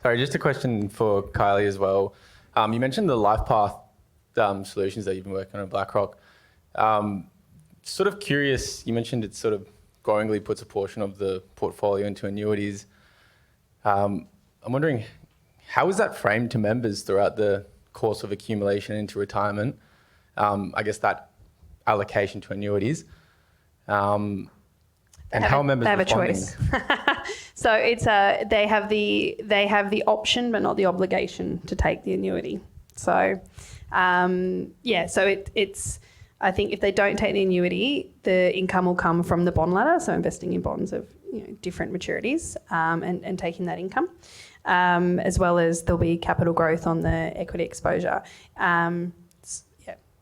Sorry, just a question for Kylie as well. You mentioned the LifePath solutions that you've been working on at BlackRock. Sort of curious, you mentioned it sort of growingly puts a portion of the portfolio into annuities. I'm wondering, how is that framed to members throughout the course of accumulation into retirement? I guess that allocation to annuities. And how are members responding? They have a choice. So it's they have the option but not the obligation to take the annuity. So it's I think if they don't take the annuity, the income will come from the bond ladder, so investing in bonds of different maturities and taking that income, as well as there'll be capital growth on the equity exposure.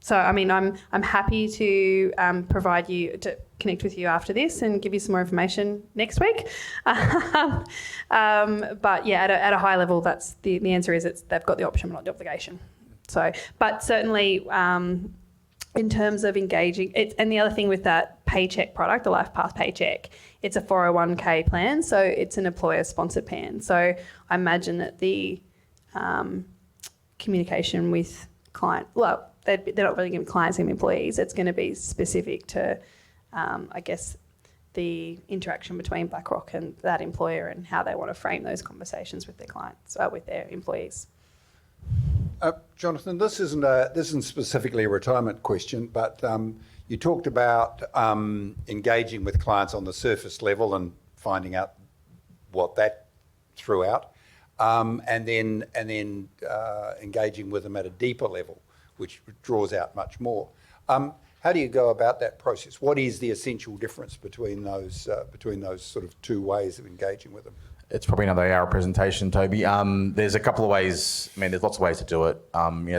So I mean, I'm happy to to connect with you after this and give you some more information next week. But yeah, at a high level, that's the answer is they've got the option but not the obligation. So, but certainly. In terms of engaging, and the other thing with that paycheck product, the LifePath paycheck, it's a 401k plan, so it's an employer-sponsored plan. So I imagine that the communication with client, well, they're not really going to be clients and employees. It's going to be specific to, I guess, the interaction between BlackRock and that employer and how they want to frame those conversations with their clients, with their employees. Jonathan, this isn't specifically a retirement question, but you talked about engaging with clients on the surface level and finding out what that threw out, and then engaging with them at a deeper level, which draws out much more. How do you go about that process? What is the essential difference between those sort of two ways of engaging with them? It's probably another hour presentation, Toby. There's a couple of ways. I mean, there's lots of ways to do it.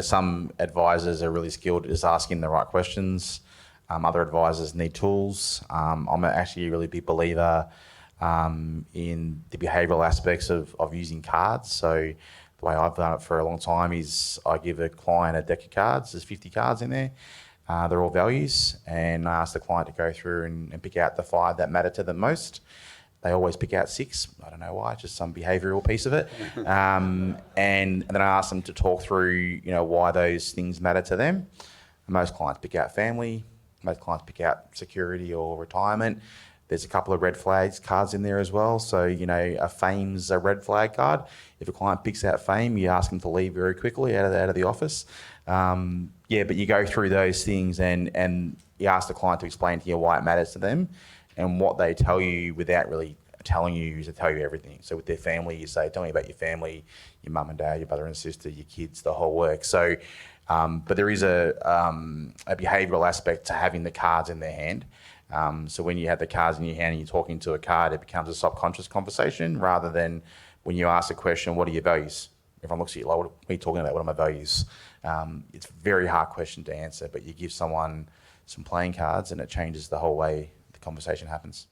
Some advisors are really skilled at just asking the right questions. Other advisors need tools. I'm actually a really big believer in the behavioural aspects of using cards. So the way I've done it for a long time is I give a client a deck of cards. There's 50 cards in there. They're all values, and I ask the client to go through and pick out the 5 that matter to them most. They always pick out 6. I don't know why, just some behavioural piece of it. And then I ask them to talk through, why those things matter to them. Most clients pick out family. Most clients pick out security or retirement. There's a couple of red flags cards in there as well. So, a fame's a red flag card. If a client picks out fame, you ask them to leave very quickly out of the office. But you go through those things and you ask the client to explain to you why it matters to them. And what they tell you without really telling you is to tell you everything. So with their family, you say, tell me about your family, your mum and dad, your brother and sister, your kids, the whole work. So, but there is a behavioural aspect to having the cards in their hand. So when you have the cards in your hand and you're talking to a card, it becomes a subconscious conversation rather than when you ask a question, what are your values? Everyone looks at you like, what are you talking about? What are my values? It's a very hard question to answer, but you give someone some playing cards and it changes the whole way the conversation happens.